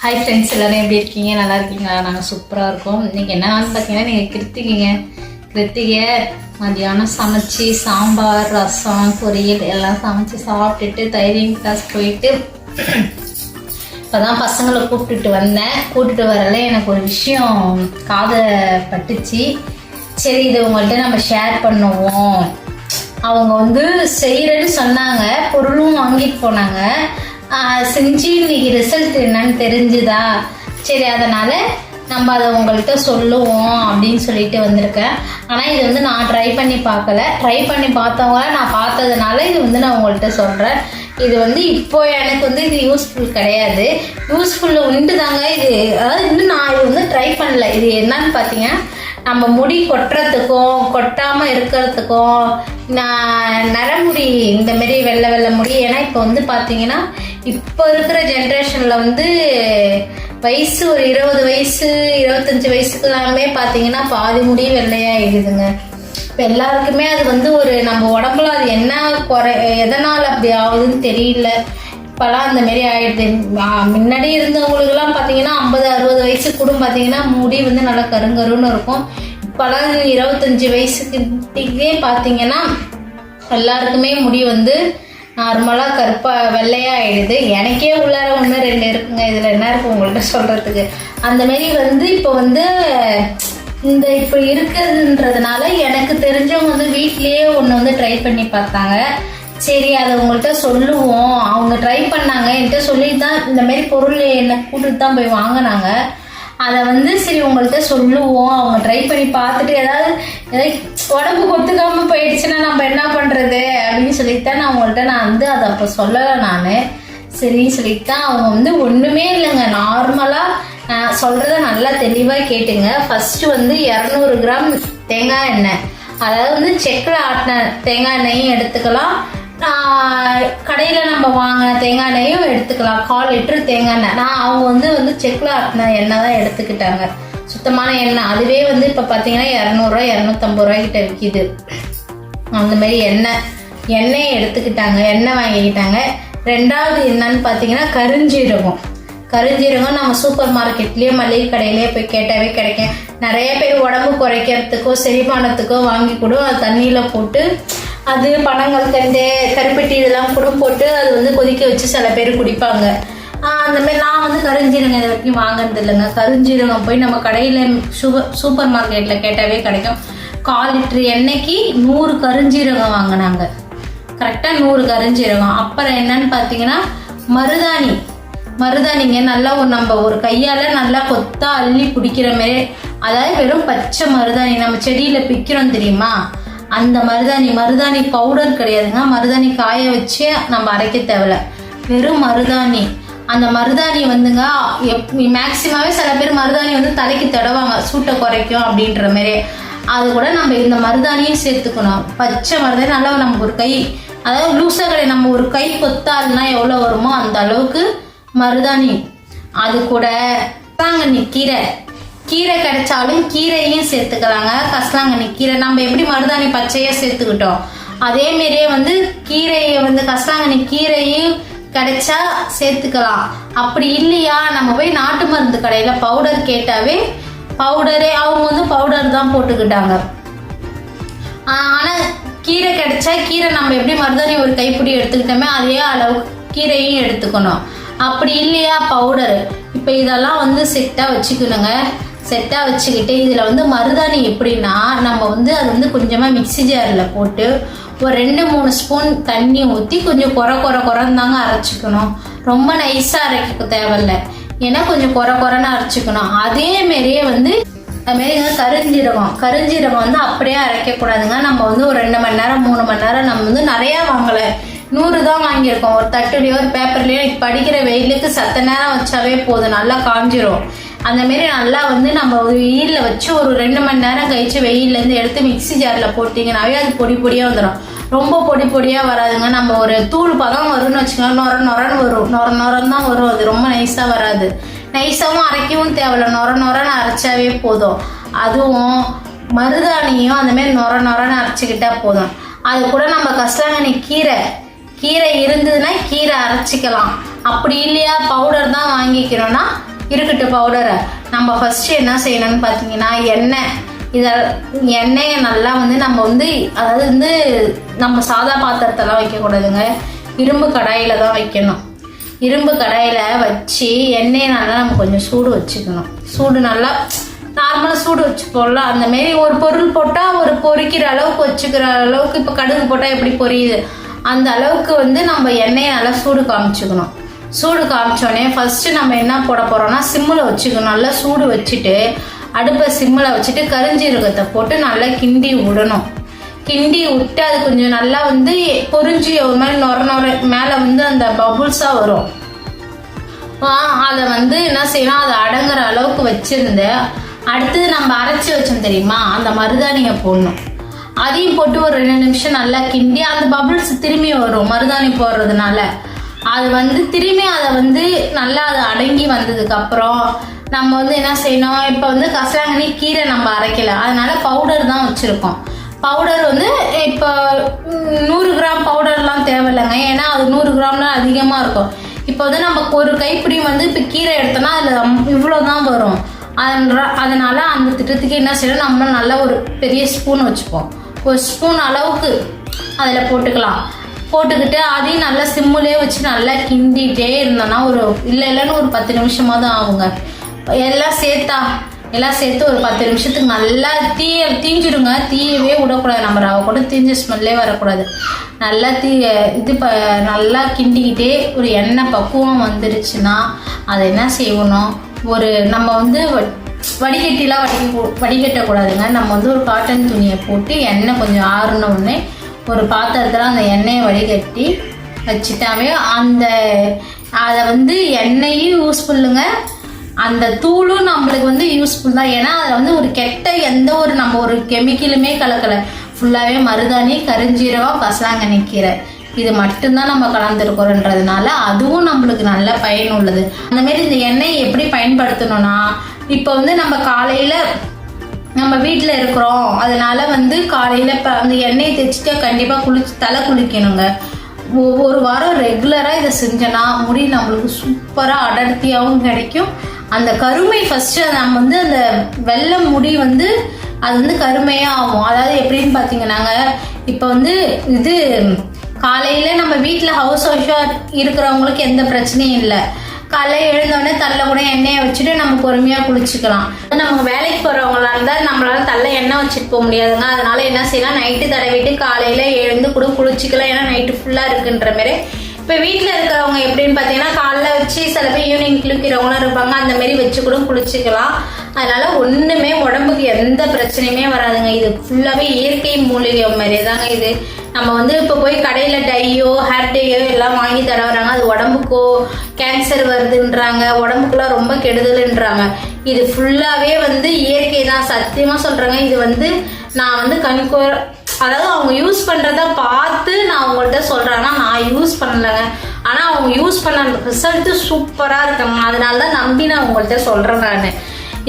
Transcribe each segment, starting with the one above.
Hi friends, எல்லோரும் எப்படி இருக்கீங்க? நல்லா இருக்கீங்களா? நாங்கள் சூப்பராக இருக்கோம். இன்றைக்கி என்ன நாள் பார்த்தீங்கன்னா, நீங்கள் கிருத்திகை மதியானம் சமைச்சி சாம்பார், ரசம், பொரியல் எல்லாம் சமைச்சி சாப்பிட்டுட்டு தைரியம் கிளாஸ் போயிட்டு இப்போ தான் பசங்களை கூப்பிட்டுட்டு வந்தேன். கூப்பிட்டுட்டு வரல எனக்கு ஒரு விஷயம் காதை பட்டுச்சு. சரி, இதை உங்கள்கிட்ட நம்ம ஷேர் பண்ணுவோம். அவங்க செய்கிறேன்னு சொன்னாங்க, பொருளும் வாங்கிட்டு போனாங்க. செஞ்சு இன்னைக்கு ரிசல்ட் என்னன்னு தெரிஞ்சுதா, சரி அதனால நம்ம அதை உங்கள்கிட்ட சொல்லுவோம் அப்படின்னு சொல்லிட்டு வந்திருக்கேன். ஆனால் இது நான் ட்ரை பண்ணி பார்க்கல. ட்ரை பண்ணி பார்த்தவங்க நான் பார்த்ததுனால இது நான் உங்கள்கிட்ட சொல்கிறேன். இது இப்போ எனக்கு இது யூஸ்ஃபுல் கிடையாது. யூஸ்ஃபுல் உண்டு தாங்க. இது அதாவது இன்னும் நான் இது ட்ரை பண்ணல. இது என்னன்னு பார்த்தீங்கன்னா, நம்ம முடி கொட்டுறதுக்கும் கொட்டாமல் இருக்கிறதுக்கும், நரமுடி இந்த மாரி வெள்ளை வெள்ளை முடி. ஏன்னா இப்போ பார்த்தீங்கன்னா, இப்போ இருக்கிற ஜென்ரேஷனில் வயசு ஒரு 20 வயசு 25 வயசுக்குலாமே பார்த்தீங்கன்னா பாதி முடி வெள்ளையாகிடுதுங்க. இப்போ எல்லாருக்குமே அது ஒரு நம்ம உடம்புல அது என்ன எதனால் அப்படி ஆகுதுன்னு தெரியல. இப்போலாம் அந்த மாரி ஆகிடுது. முன்னாடி இருந்தவங்களுக்குலாம் பார்த்தீங்கன்னா 50-60 வயசுக்கு கூட பார்த்தீங்கன்னா முடி நல்லா கருங்கருன்னு இருக்கும். இப்போலாம் 25 வயசுக்கிட்டே பார்த்தீங்கன்னா எல்லாருக்குமே முடி நார்மலாக கருப்பாக வெள்ளையாக ஆகிடுது. எனக்கே உள்ளார 1-2 இருக்குங்க. இதில் என்ன இருக்குது உங்கள்கிட்ட சொல்கிறதுக்கு? அந்தமாரி இப்போ இந்த இப்போ இருக்குதுன்றதுனால எனக்கு தெரிஞ்சவங்க வீட்லேயே ஒன்று ட்ரை பண்ணி பார்த்தாங்க. சரி, அதை உங்கள்கிட்ட சொல்லுவோம். அவங்க ட்ரை பண்ணாங்க, என்கிட்ட சொல்லிட்டு தான் இந்தமாரி பொருள் என்னை கூட்டிட்டு தான் போய் வாங்கினாங்க. அதை சரி உங்கள்கிட்ட சொல்லுவோம். அவங்க ட்ரை பண்ணி பார்த்துட்டு ஏதாவது உடம்பு கொத்துக்காமல் போயிடுச்சுன்னா நம்ம என்ன பண்ணுறது அப்படின்னு சொல்லித்தான் நான் உங்கள்கிட்ட அதை அப்போ சொல்லலை. நான் சரின்னு சொல்லித்தான் அவங்க ஒன்றுமே இல்லைங்க. நார்மலாக நான் சொல்கிறத நல்லா தெளிவாக கேட்டுங்க. ஃபஸ்ட்டு 200 கிராம் தேங்காய் எண்ணெய், அதாவது செக்கில் ஆட்டின தேங்காய் எண்ணெயும் எடுத்துக்கலாம், கடையில் நம்ம வாங்கின தேங்காய் எண்ணெயும் எடுத்துக்கலாம். 1/4 லிட்டர் தேங்காய் எண்ணெய். நான் அவங்க செக்கில் ஆட்டின எண்ணெய் தான் எடுத்துக்கிட்டாங்க, சுத்தமான எண்ணெய். அதுவே இப்போ பார்த்தீங்கன்னா 200 250 ரூபாய்க்கிட்ட விற்கிது. அந்த மாதிரி எண்ணெயை எடுத்துக்கிட்டாங்க, எண்ணெய் வாங்கிக்கிட்டாங்க. ரெண்டாவது என்னன்னு பார்த்தீங்கன்னா கருஞ்சீரகம் நம்ம சூப்பர் மார்க்கெட்லேயே மளிகை கடையிலேயே போய் கேட்டாவே கிடைக்கும். நிறைய பேர் உடம்பு குறைக்கிறதுக்கோ செரிமானத்துக்கோ வாங்கி கூட அது தண்ணியில் போட்டு, அது பனங்கற்கண்டு கருப்பட்டி இதெல்லாம் கூட போட்டு அது கொதிக்க வச்சு சில பேர் குடிப்பாங்க. அந்த மாதிரி நான் கருஞ்சீரகம் இது வரைக்கும் வாங்கினது இல்லைங்க. கருஞ்சீரகம் போய் நம்ம கடையில் சூப்பர் மார்க்கெட்டில் கேட்டாவே கிடைக்கும். 1/4 லிட்டர் எண்ணெய்க்கு 100 கருஞ்சீரகம் வாங்கினாங்க. கரெக்டாக 100 கருஞ்சீரகம். அப்புறம் என்னன்னு பார்த்தீங்கன்னா மருதாணிங்க நல்லா நம்ம ஒரு கையால் நல்லா கொத்தா அள்ளி பிடிக்கிற மாதிரி, அதாவது வெறும் பச்சை மருதாணி நம்ம செடியில் பிக்கிறோம் தெரியுமா, அந்த மருதாணி பவுடர் கிடையாதுங்க. மருதாணி காய வச்சு நம்ம அரைக்க தேவையில்ல, வெறும் மருதாணி. அந்த மருதாணி மேக்சிமாவே சில பேர் மருதாணி தலைக்கு தடவாங்க, சூட்டை குறைக்கும் அப்படின்ற மாதிரி. அது கூட நம்ம இந்த மருதாணியும் சேர்த்துக்கணும். பச்சை மருதாணி நல்லா நம்ம ஒரு கை, அதாவது லூசா கிடையாது, நம்ம ஒரு கை கொத்தால்னா எவ்வளோ வருமோ அந்த அளவுக்கு மருதாணி. அது கூட கசலாங்கண்ணி கீரை கிடைச்சாலும் கீரையும் சேர்த்துக்கலாங்க. கசலாங்கண்ணி கீரை நம்ம எப்படி மருதாணி பச்சையாக சேர்த்துக்கிட்டோம், அதே மாரியே கீரையை கசலாங்கண்ணி கீரையும் கிடைச்சா சேர்த்துக்கலாம். அப்படி இல்லையா, நம்ம போய் நாட்டு மருந்து கடையில் பவுடர் கேட்டாவே அவங்க பவுடர் தான் போட்டுக்கிட்டாங்க. ஆனால் கீரை கிடைச்சா கீரை நம்ம எப்படி மருதாணி ஒரு கைப்பிடி எடுத்துக்கிட்டோமே அதே அளவு கீரையும் எடுத்துக்கணும். அப்படி இல்லையா பவுடரு. இப்போ இதெல்லாம் செட்டாக வச்சுக்கணுங்க. செட்டாக வச்சுக்கிட்டு இதில் மருதாணி எப்படின்னா, நம்ம அது கொஞ்சமாக மிக்சி ஜாரில் போட்டு ஒரு 2-3 ஸ்பூன் தண்ணி ஊற்றி கொஞ்சம் குறன்னு தாங்க அரைச்சிக்கணும். ரொம்ப நைஸாக அரைக்க தேவையில்லை, ஏன்னா கொஞ்சம் குறன்னு அரைச்சிக்கணும். அதேமாரியே அதுமாரிங்க கருஞ்சீரகம் அப்படியே அரைக்கக்கூடாதுங்க. நம்ம ஒரு 2 மணி நேரம் 3 மணி நேரம் நம்ம நிறையா வாங்கலை, 100 தான் வாங்கியிருக்கோம். ஒரு தட்டுலையோ ஒரு பேப்பர்லையோ படிக்கிற வெயிலுக்கு சத்த நேரம் வச்சாவே போதும், நல்லா காஞ்சிரும். அந்தமாரி நல்லா நம்ம வெயிலில் வச்சு ஒரு 2 மணி நேரம் கழிச்சு வெயிலேருந்து எடுத்து மிக்சி ஜாரில் போட்டிங்கன்னாவே அது பொடி பொடியாக வந்துடும். ரொம்ப பொடி பொடியாக வராதுங்க. நம்ம ஒரு தூள் பதம் வரும்னு வச்சுக்கோங்க, நொரன்னு வரும், நொரன்னு தான் வரும். அது ரொம்ப நைஸாக வராது. நைஸாகவும் அரைக்கவும் தேவையில்ல, நொரன்னு அரைச்சாவே போதும். அதுவும் மருதாணியும் அந்தமாரி நொரன்னு அரைச்சிக்கிட்டா போதும். அது கூட நம்ம கசலாங்கண்ணி கீரை இருந்ததுன்னா கீரை அரைச்சிக்கலாம். அப்படி இல்லையா பவுடர் தான் வாங்கிக்கிறோன்னா இருக்கட்டும் பவுடரை. நம்ம ஃபஸ்ட்டு என்ன செய்யணும்னு பார்த்தீங்கன்னா எண்ணெயை நல்லா வந்து நம்ம வந்து அதாவது வந்து நம்ம சாதா பாத்திரத்தெல்லாம் வைக்கக்கூடாதுங்க, இரும்பு கடாயில் தான் வைக்கணும். இரும்பு கடாயில் வச்சு எண்ணெயை நல்லா நம்ம கொஞ்சம் சூடு வச்சுக்கணும். சூடு நல்லா நார்மலாக சூடு வச்சுப்போம்ல, அந்தமாரி ஒரு பொருள் போட்டால் ஒரு பொரிக்கிற அளவுக்கு வச்சுக்கிற அளவுக்கு, இப்போ கடுகு போட்டால் எப்படி பொரியுது அந்த அளவுக்கு வந்து நம்ம எண்ணெயை நல்லா சூடு காமிச்சுக்கணும். சூடு காமிச்சோடனே ஃபஸ்ட்டு நம்ம என்ன போட போகிறோம்னா சிம்மில் வச்சுக்கணும். நல்லா சூடு வச்சுட்டு அடுப்பை சிம்மில் வச்சுட்டு கரிஞ்சீரகத்தை போட்டு நல்லா கிண்டி விடணும். கிண்டி விட்டு அது கொஞ்சம் நல்லா வந்து பொரிஞ்சு ஒரு மாதிரி நொர மேலே வந்து அந்த பபுள்ஸாக வரும். அதை வந்து என்ன செய்யணும், அதை அடங்குற அளவுக்கு வச்சுருந்து அடுத்தது நம்ம அரைச்சி வச்சோம் தெரியுமா, அந்த மருதாணியை போடணும். அதையும் போட்டு ஒரு 2 நிமிஷம் நல்லா கிண்டி அந்த பபுள்ஸ் திரும்பி வரும் மருதாணி போடுறதுனால. அது வந்து திரும்பி அதை வந்து நல்லா அது அடங்கி வந்ததுக்கப்புறம் நம்ம வந்து என்ன செய்யணும், இப்போ வந்து கசலாங்கண்ணி கீரை நம்ம அரைக்கல, அதனால பவுடர் தான் வச்சுருக்கோம். பவுடர் வந்து இப்போ 100 கிராம் பவுடர்லாம் தேவையில்லைங்க, ஏன்னா அது 100 கிராம்லாம் அதிகமாக இருக்கும். இப்போ வந்து நம்ம ஒரு கைப்பிடி வந்து இப்போ கீரை எடுத்தோம்னா அதில் இவ்வளோ தான் வரும். அதனால அந்த திட்டத்துக்கு என்ன செய்யணும், நம்ம நல்லா ஒரு பெரிய ஸ்பூன் வச்சுப்போம். ஒரு ஸ்பூன் அளவுக்கு அதில் போட்டுக்கிட்டு அதையும் நல்லா சிம்முலேயே வச்சு நல்லா கிண்டிகிட்டே இருந்தோம்னா இல்லைன்னு ஒரு 10 நிமிஷமாக தான் ஆகுங்க. எல்லாம் சேர்த்து ஒரு 10 நிமிஷத்துக்கு நல்லா தீஞ்சிடுங்க. தீயவே விடக்கூடாது, நம்ம ரவை கூட தீஞ்ச ஸ்மெல்லே வரக்கூடாது. நல்லா நல்லா கிண்டிக்கிட்டே ஒரு எண்ணெய் பக்குவம் வந்துருச்சுன்னா அதை என்ன செய்யணும், நம்ம வந்து வடிகட்டிலாம் வடிகட்டக்கூடாதுங்க. நம்ம வந்து ஒரு காட்டன் துணியை போட்டு எண்ணெய் கொஞ்சம் ஆறுன உடனே ஒரு பாத்திரத்தில் அந்த எண்ணெயை வடிகட்டி வச்சுட்டாவே அதை வந்து எண்ணெயும் யூஸ்ஃபுல்லுங்க, அந்த தூளும் நம்மளுக்கு வந்து யூஸ்ஃபுல் தான். ஏன்னா அதில் வந்து ஒரு கெட்ட எந்த நம்ம ஒரு கெமிக்கலுமே கலக்கலை. ஃபுல்லாகவே மருதாணி, கரிஞ்சீரகம், கசலாங்கண்ணி கீரை இது மட்டும்தான் நம்ம கலந்துருக்கிறோன்றதுனால அதுவும் நம்மளுக்கு நல்ல பயனுள்ளது. அந்தமாரி இந்த எண்ணெயை எப்படி பயன்படுத்தணும்னா, இப்போ வந்து நம்ம காலையில் நம்ம வீட்டில் இருக்கிறோம், அதனால வந்து காலையில் இப்போ அந்த எண்ணெயை தேய்ச்சிட்டு கண்டிப்பாக தலை குளிக்கணுங்க. ஒரு வாரம் ரெகுலராக இதை செஞ்சோன்னா முடி நம்மளுக்கு சூப்பராக அடர்த்தியாகவும் கிடைக்கும். அந்த கருமை ஃபஸ்ட்டு நம்ம வந்து அந்த வெள்ளை முடி வந்து அது வந்து கருமையாக ஆகும். அதாவது எப்படின்னு பார்த்தீங்கன்னாங்க, இப்போ வந்து காலையில் நம்ம வீட்டில் ஹவுஸ் ஒய்ஃபாக இருக்கிறவங்களுக்கு எந்த பிரச்சனையும் இல்லை. காலையில் எழுந்தோடனே தலையில் கூட எண்ணெயை வச்சுட்டு நம்ம பொறுமையாக குளிச்சுக்கலாம். நம்ம வேலைக்கு போகிறவங்களா இருந்தால் நம்மளால தலையில் எண்ணெய் வச்சுட்டு போக முடியாதுங்க. அதனால என்ன செய்யலாம், நைட்டு தடவிட்டு காலையில் எழுந்து கூட குளிச்சுக்கலாம். ஏன்னா நைட்டு ஃபுல்லாக இருக்குன்ற மாரி. இப்போ வீட்டில் இருக்கிறவங்க எப்படின்னு பார்த்தீங்கன்னா காலைல வச்சு சில பேர் ஈவினிங் குளிக்கிறவங்களும் இருப்பாங்க, அந்த மாரி வச்சு கூட குளிச்சுக்கலாம். அதனால ஒன்றுமே உடம்புக்கு எந்த பிரச்சனையுமே வராதுங்க. இது ஃபுல்லாகவே இயற்கை மூலிகை மாதிரியே தாங்க இது. நம்ம வந்து இப்போ போய் கடையில் டையோ ஹேர் டையோ எல்லாம் வாங்கி தடவுறாங்க, அது உடம்புக்கோ கேன்சர் வருதுன்றாங்க, உடம்புக்குலாம் ரொம்ப கெடுதல்ன்றாங்க. இது ஃபுல்லாகவே வந்து இயற்கை தான், சத்தியமாக சொல்கிறேங்க. இது வந்து நான் வந்து அதாவது அவங்க யூஸ் பண்ணுறத பார்த்து நான் அவங்கள்ட்ட சொல்கிறேன்னா நான் யூஸ் பண்ணலைங்க. ஆனால் அவங்க யூஸ் பண்ண ரிசல்ட்டு சூப்பராக இருக்காங்க. அதனால தான் நம்பி நான் உங்கள்கிட்ட சொல்கிறேன். நான்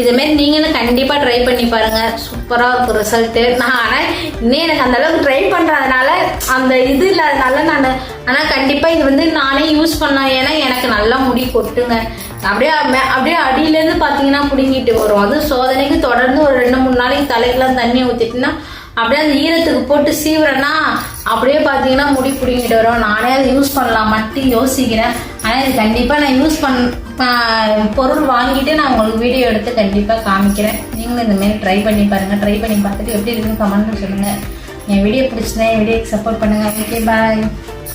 இதுமாரி நீங்களும் கண்டிப்பாக ட்ரை பண்ணி பாருங்கள், சூப்பராக இருக்கும் ரிசல்ட்டு. நான் ஆனால் இன்னும் எனக்கு அந்தளவுக்கு ட்ரை பண்ணுறதுனால அந்த இது இல்லாதனால ஆனால் கண்டிப்பாக இது வந்து நானே யூஸ் பண்ணேன். ஏன்னா எனக்கு நல்லா முடி கொட்டுங்க, அப்படியே அடியிலேருந்து பார்த்தீங்கன்னா பிடுங்கிட்டு வரும். அது சோதனைக்கு தொடர்ந்து ஒரு 2-3 நாளைக்கு தலைக்கெல்லாம் தண்ணியை ஊற்றிட்டுன்னா அப்படியே அந்த ஈரத்துக்கு போட்டு சீவுறேன்னா அப்படியே பார்த்தீங்கன்னா முடி பிடிங்கிட்டு வரும். நானே அதை யூஸ் பண்ணலாம் மட்டும் யோசிக்கிறேன். ஆனால் இது கண்டிப்பாக நான் யூஸ் பொருள் வாங்கிட்டு நான் உங்களுக்கு வீடியோ எடுத்து கண்டிப்பாக காமிக்கிறேன். நீங்களும் இந்தமாரி ட்ரை பண்ணி பாருங்கள். ட்ரை பண்ணி பார்த்துட்டு எப்படி இருக்குன்னு கமெண்ட்ல சொல்லுங்கள். என் வீடியோ பிடிச்சிருந்தேன், என் வீடியோக்கு சப்போர்ட் பண்ணுங்கள். ஓகே, பாய்.